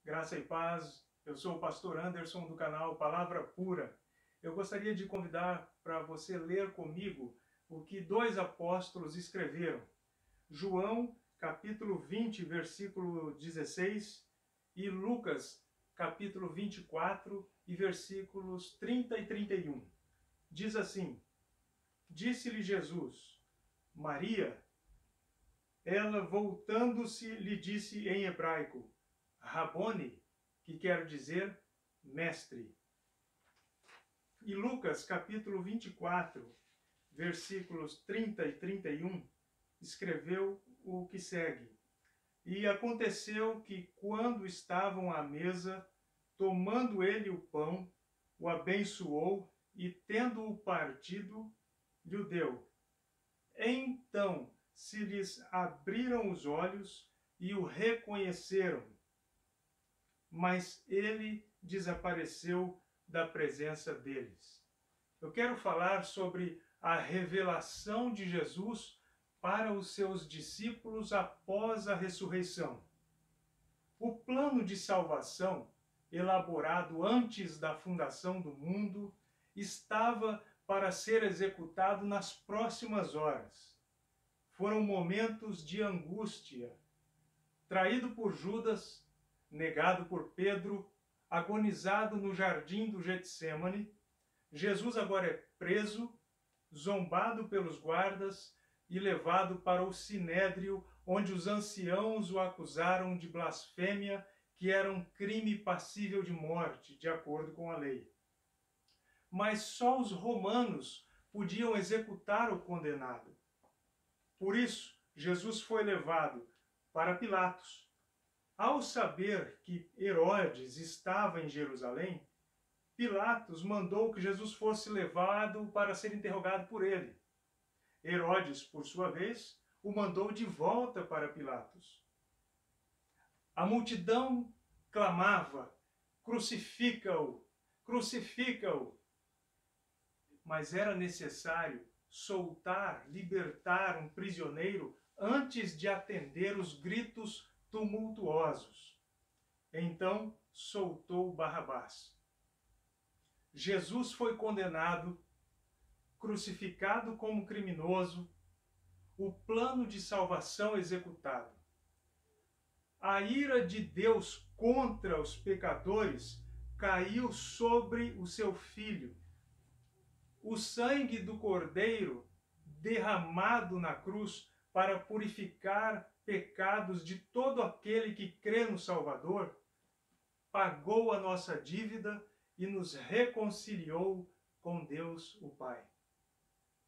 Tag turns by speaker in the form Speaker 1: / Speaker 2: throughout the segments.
Speaker 1: Graça e paz, eu sou o pastor Anderson do canal Palavra Pura. Eu gostaria de convidar para você ler comigo o que dois apóstolos escreveram. João, capítulo 20, versículo 16, e Lucas, capítulo 24, e versículos 30 e 31. Diz assim: Disse-lhe Jesus, Maria. Ela, voltando-se, lhe disse em hebraico, Rabone, que quer dizer mestre. E Lucas, capítulo 24, versículos 30 e 31, escreveu o que segue. E aconteceu que, quando estavam à mesa, tomando ele o pão, o abençoou e, tendo-o partido, lhe deu. Então se lhes abriram os olhos e o reconheceram, mas ele desapareceu da presença deles. Eu quero falar sobre a revelação de Jesus para os seus discípulos após a ressurreição. O plano de salvação, elaborado antes da fundação do mundo, estava para ser executado nas próximas horas. Foram momentos de angústia. Traído por Judas, negado por Pedro, agonizado no jardim do Getsêmani, Jesus agora é preso, zombado pelos guardas e levado para o sinédrio, onde os anciãos o acusaram de blasfêmia, que era um crime passível de morte, de acordo com a lei. Mas só os romanos podiam executar o condenado. Por isso, Jesus foi levado para Pilatos. Ao saber que Herodes estava em Jerusalém, Pilatos mandou que Jesus fosse levado para ser interrogado por ele. Herodes, por sua vez, o mandou de volta para Pilatos. A multidão clamava, crucifica-o, crucifica-o. Mas era necessário soltar, libertar um prisioneiro antes de atender os gritos tumultuosos. Então soltou Barrabás. Jesus foi condenado, crucificado como criminoso, o plano de salvação executado. A ira de Deus contra os pecadores caiu sobre o seu Filho. O sangue do Cordeiro, derramado na cruz para purificar pecados de todo aquele que crê no Salvador, pagou a nossa dívida e nos reconciliou com Deus o Pai.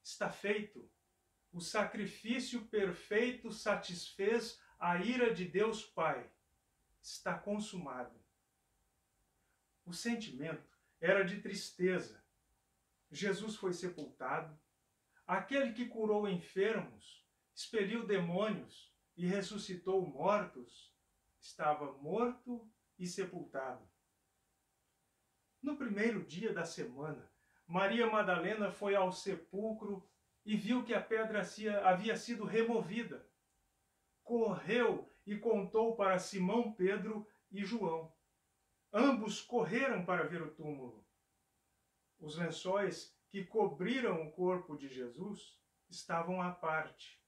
Speaker 1: Está feito. O sacrifício perfeito satisfez a ira de Deus Pai. Está consumado. O sentimento era de tristeza. Jesus foi sepultado. Aquele que curou enfermos, expeliu demônios e ressuscitou mortos, estava morto e sepultado. No primeiro dia da semana, Maria Madalena foi ao sepulcro e viu que a pedra havia sido removida. Correu e contou para Simão Pedro e João. Ambos correram para ver o túmulo. Os lençóis que cobriram o corpo de Jesus estavam à parte.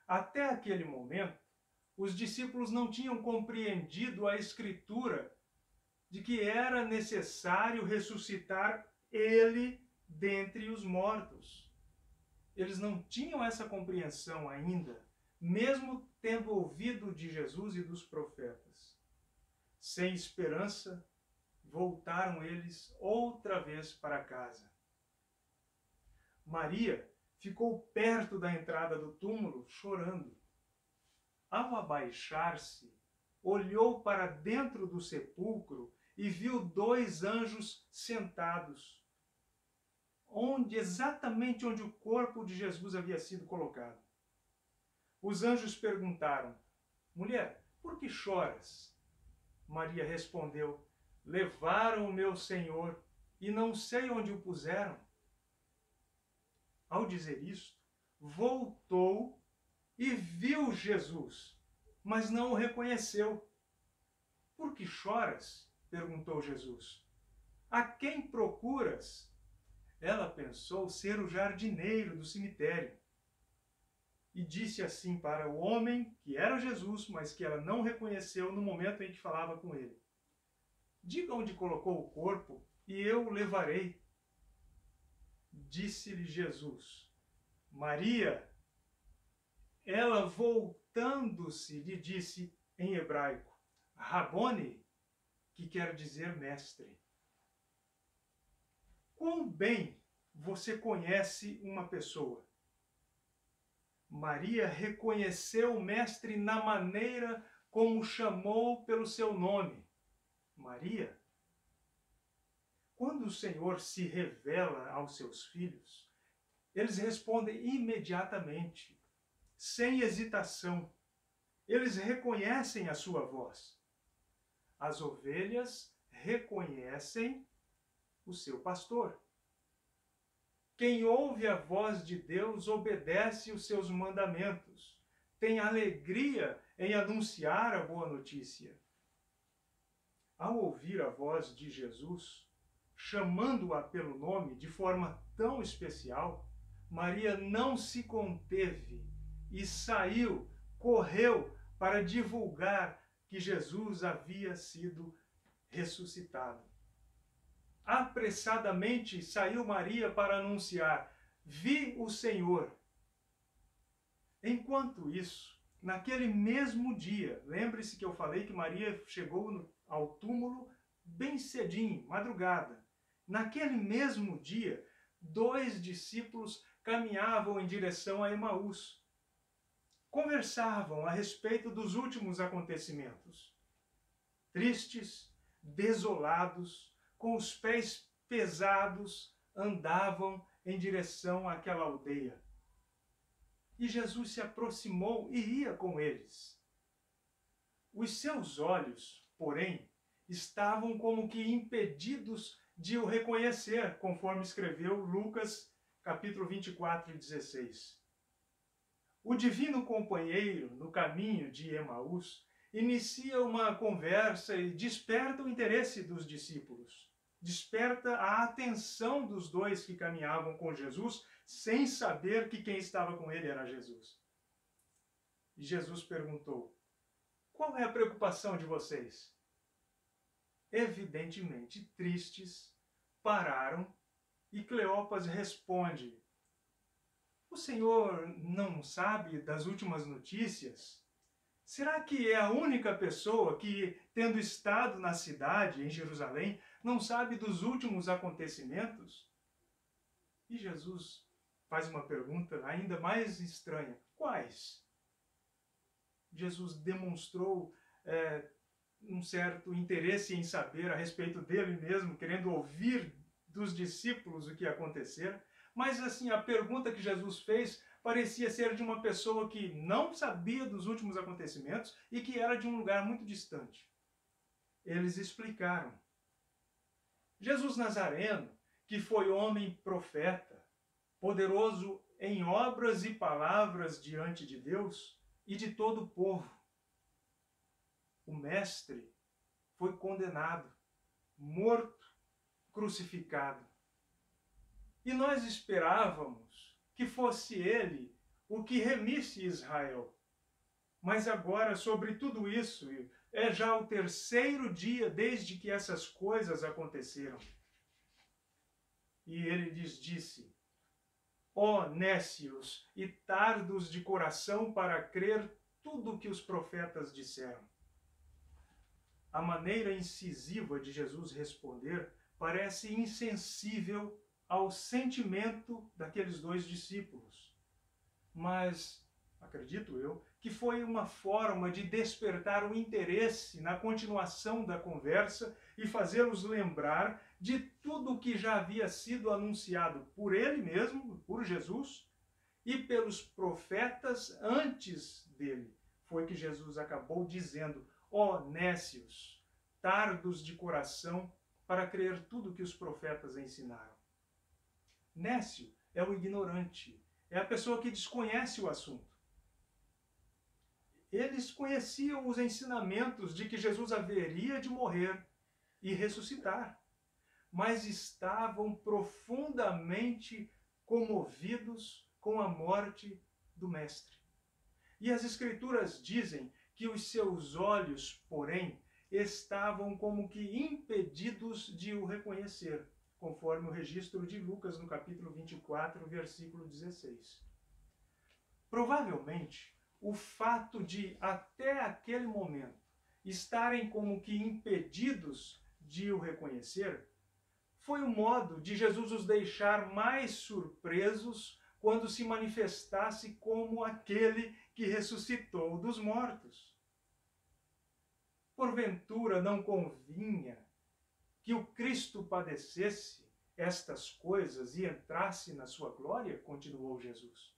Speaker 1: Até aquele momento, os discípulos não tinham compreendido a Escritura de que era necessário ressuscitar ele dentre os mortos. Eles não tinham essa compreensão ainda, mesmo tendo ouvido de Jesus e dos profetas. Sem esperança, voltaram eles outra vez para casa. Maria ficou perto da entrada do túmulo, chorando. Ao abaixar-se, olhou para dentro do sepulcro e viu dois anjos sentados, exatamente onde o corpo de Jesus havia sido colocado. Os anjos perguntaram, mulher, por que choras? Maria respondeu, levaram o meu Senhor e não sei onde o puseram. Ao dizer isto, voltou e viu Jesus, mas não o reconheceu. Por que choras? Perguntou Jesus. A quem procuras? Ela pensou ser o jardineiro do cemitério. E disse assim para o homem, que era Jesus, mas que ela não reconheceu no momento em que falava com ele. Diga onde colocou o corpo, e eu o levarei. Disse-lhe Jesus, Maria. Ela, voltando-se, lhe disse em hebraico, Rabone, que quer dizer mestre. Quão bem você conhece uma pessoa? Maria reconheceu o mestre na maneira como chamou pelo seu nome. Maria. Quando o Senhor se revela aos seus filhos, eles respondem imediatamente, sem hesitação. Eles reconhecem a sua voz. As ovelhas reconhecem o seu pastor. Quem ouve a voz de Deus obedece os seus mandamentos, tem alegria em anunciar a boa notícia. Ao ouvir a voz de Jesus, chamando-a pelo nome de forma tão especial, Maria não se conteve e saiu, correu para divulgar que Jesus havia sido ressuscitado. Apressadamente saiu Maria para anunciar, vi o Senhor. Enquanto isso, naquele mesmo dia, lembre-se que eu falei que Maria chegou ao túmulo bem cedinho, madrugada. Naquele mesmo dia, 2 discípulos caminhavam em direção a Emaús. Conversavam a respeito dos últimos acontecimentos. Tristes, desolados, com os pés pesados, andavam em direção àquela aldeia. E Jesus se aproximou e ia com eles. Os seus olhos, porém, estavam como que impedidos de o reconhecer, conforme escreveu Lucas, capítulo 24 e 16. O divino companheiro, no caminho de Emaús, inicia uma conversa e desperta o interesse dos discípulos. Desperta a atenção dos 2 que caminhavam com Jesus, sem saber que quem estava com ele era Jesus. E Jesus perguntou, qual é a preocupação de vocês? Evidentemente tristes, pararam e Cleopas responde, o Senhor não sabe das últimas notícias? Será que é a única pessoa que, tendo estado na cidade, em Jerusalém, não sabe dos últimos acontecimentos? E Jesus faz uma pergunta ainda mais estranha. Quais? Jesus demonstrou um certo interesse em saber a respeito dele mesmo, querendo ouvir dos discípulos o que acontecera. Mas assim, a pergunta que Jesus fez parecia ser de uma pessoa que não sabia dos últimos acontecimentos e que era de um lugar muito distante. Eles explicaram. Jesus Nazareno, que foi homem profeta, poderoso em obras e palavras diante de Deus e de todo o povo. O Mestre foi condenado, morto, crucificado. E nós esperávamos que fosse ele o que remisse Israel. Mas agora, sobre tudo isso, é já o 3º dia desde que essas coisas aconteceram. E ele lhes disse, ó nécios e tardos de coração para crer tudo o que os profetas disseram. A maneira incisiva de Jesus responder parece insensível ao sentimento daqueles 2 discípulos. Mas, acredito eu, que foi uma forma de despertar o interesse na continuação da conversa e fazê-los lembrar de tudo o que já havia sido anunciado por ele mesmo, por Jesus, e pelos profetas antes dele. Foi que Jesus acabou dizendo, ó nécios, tardos de coração para crer tudo o que os profetas ensinaram. Nécio é o ignorante, é a pessoa que desconhece o assunto. eles conheciam os ensinamentos de que Jesus haveria de morrer e ressuscitar, mas estavam profundamente comovidos com a morte do Mestre. E as Escrituras dizem que os seus olhos, porém, estavam como que impedidos de o reconhecer, conforme o registro de Lucas no capítulo 24, versículo 16. Provavelmente, o fato de, até aquele momento, estarem como que impedidos de o reconhecer, foi o modo de Jesus os deixar mais surpresos quando se manifestasse como aquele que ressuscitou dos mortos. Porventura não convinha que o Cristo padecesse estas coisas e entrasse na sua glória? Continuou Jesus.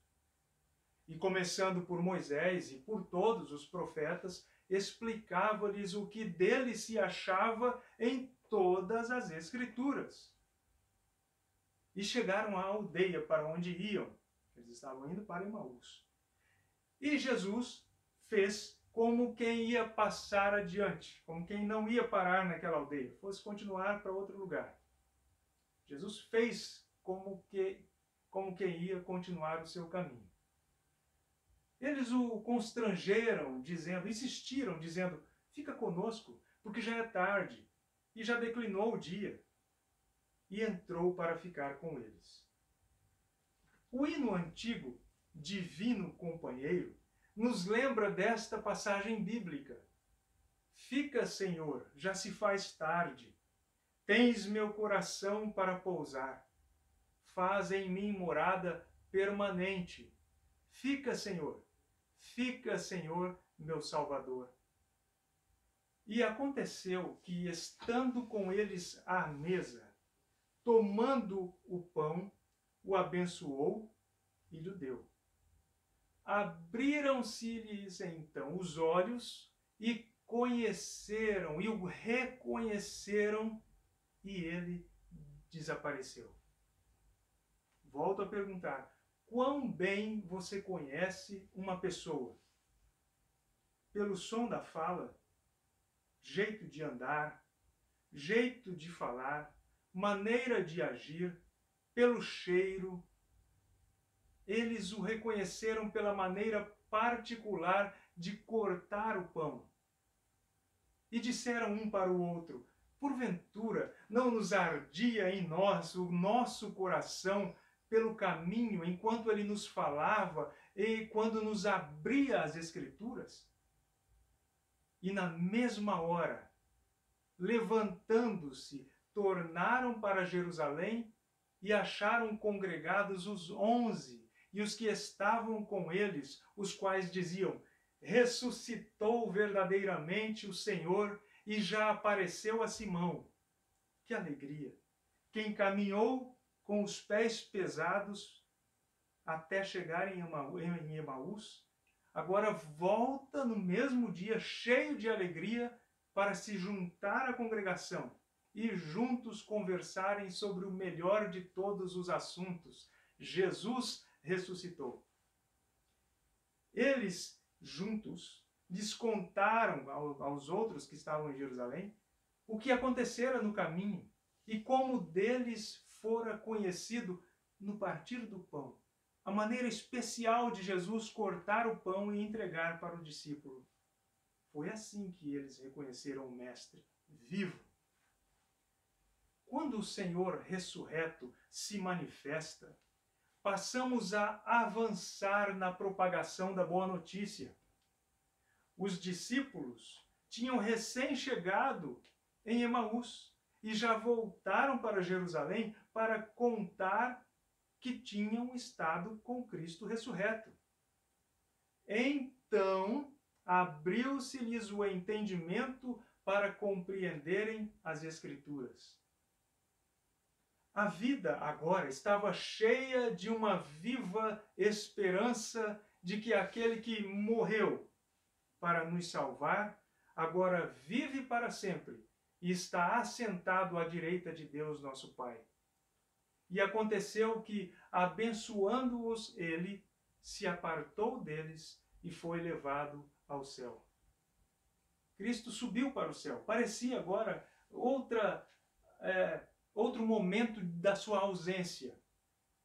Speaker 1: E começando por Moisés e por todos os profetas, explicava-lhes o que dele se achava em todas as Escrituras. E chegaram à aldeia para onde iam. Eles estavam indo para Emaús. E Jesus fez como quem ia passar adiante, como quem não ia parar naquela aldeia, fosse continuar para outro lugar. Jesus fez como quem ia continuar o seu caminho. Eles o constrangeram, insistiram, dizendo, fica conosco, porque já é tarde, e já declinou o dia. E entrou para ficar com eles. O hino antigo, Divino Companheiro, nos lembra desta passagem bíblica. Fica, Senhor, já se faz tarde. Tens meu coração para pousar. Faz em mim morada permanente. Fica, Senhor, meu Salvador. E aconteceu que, estando com eles à mesa, tomando o pão, o abençoou e lhe deu. Abriram-se-lhes então os olhos e conheceram, e o reconheceram, e ele desapareceu. Volto a perguntar, quão bem você conhece uma pessoa? Pelo som da fala, jeito de andar, jeito de falar, maneira de agir, pelo cheiro. Eles o reconheceram pela maneira particular de cortar o pão. E disseram um para o outro, porventura não nos ardia em nós o nosso coração pelo caminho, enquanto ele nos falava e quando nos abria as Escrituras? E na mesma hora, levantando-se, tornaram para Jerusalém e acharam congregados os 11 e os que estavam com eles, os quais diziam, ressuscitou verdadeiramente o Senhor e já apareceu a Simão. Que alegria! Quem caminhou com os pés pesados até chegar em Emaús, agora volta no mesmo dia cheio de alegria para se juntar à congregação e juntos conversarem sobre o melhor de todos os assuntos. Jesus ressuscitou. Eles, juntos, lhes contaram aos outros que estavam em Jerusalém o que acontecera no caminho e como deles fora conhecido no partir do pão, a maneira especial de Jesus cortar o pão e entregar para o discípulo. Foi assim que eles reconheceram o Mestre vivo. Quando o Senhor ressurreto se manifesta, passamos a avançar na propagação da boa notícia. Os discípulos tinham recém-chegado em Emaús e já voltaram para Jerusalém para contar que tinham estado com Cristo ressurreto. Então, abriu-se-lhes o entendimento para compreenderem as Escrituras. A vida agora estava cheia de uma viva esperança de que aquele que morreu para nos salvar, agora vive para sempre e está assentado à direita de Deus nosso Pai. E aconteceu que, abençoando-os ele, se apartou deles e foi levado ao céu. Cristo subiu para o céu. Parecia agora outro momento da sua ausência.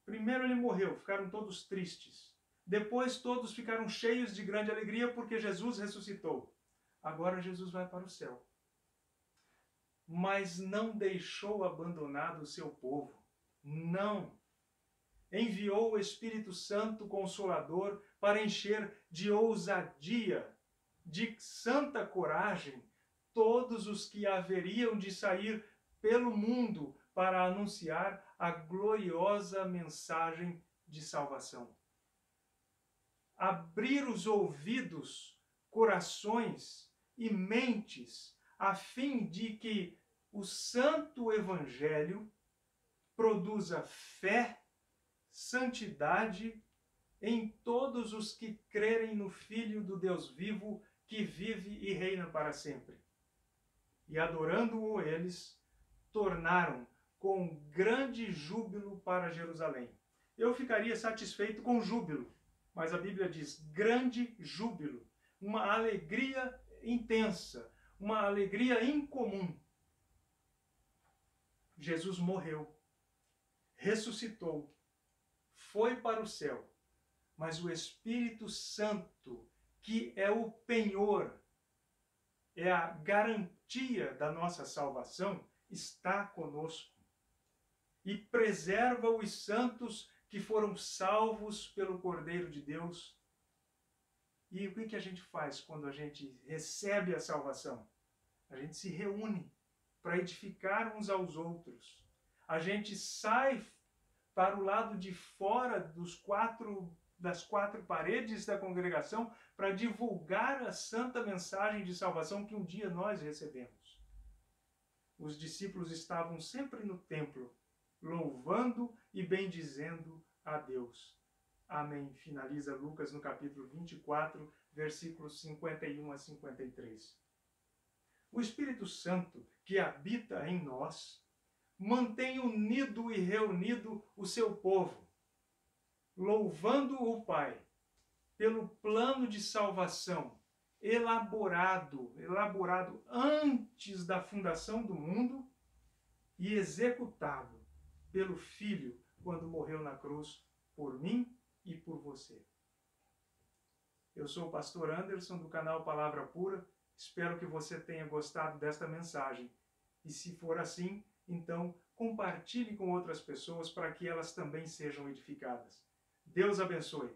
Speaker 1: Primeiro ele morreu, ficaram todos tristes. Depois todos ficaram cheios de grande alegria porque Jesus ressuscitou. Agora Jesus vai para o céu. Mas não deixou abandonado o seu povo. Não. Enviou o Espírito Santo Consolador para encher de ousadia, de santa coragem, todos os que haveriam de sair pelo mundo para anunciar a gloriosa mensagem de salvação. Abrir os ouvidos, corações e mentes, a fim de que o Santo Evangelho produza fé, santidade em todos os que crerem no Filho do Deus vivo, que vive e reina para sempre. E adorando-o eles, tornaram com grande júbilo para Jerusalém. Eu ficaria satisfeito com júbilo, mas a Bíblia diz grande júbilo, uma alegria intensa, uma alegria incomum. Jesus morreu, ressuscitou, foi para o céu, mas o Espírito Santo, que é o penhor, é a garantia da nossa salvação, está conosco e preserva os santos que foram salvos pelo Cordeiro de Deus. E o que a gente faz quando a gente recebe a salvação? A gente se reúne para edificar uns aos outros. A gente sai para o lado de fora das quatro paredes da congregação para divulgar a santa mensagem de salvação que um dia nós recebemos. Os discípulos estavam sempre no templo, louvando e bendizendo a Deus. Amém. Finaliza Lucas no capítulo 24, versículos 51 a 53. O Espírito Santo, que habita em nós, mantém unido e reunido o seu povo, louvando o Pai pelo plano de salvação elaborado antes da fundação do mundo e executado pelo Filho quando morreu na cruz por mim e por você. Eu sou o pastor Anderson do canal Palavra Pura. Espero que você tenha gostado desta mensagem. E se for assim, então compartilhe com outras pessoas para que elas também sejam edificadas. Deus abençoe.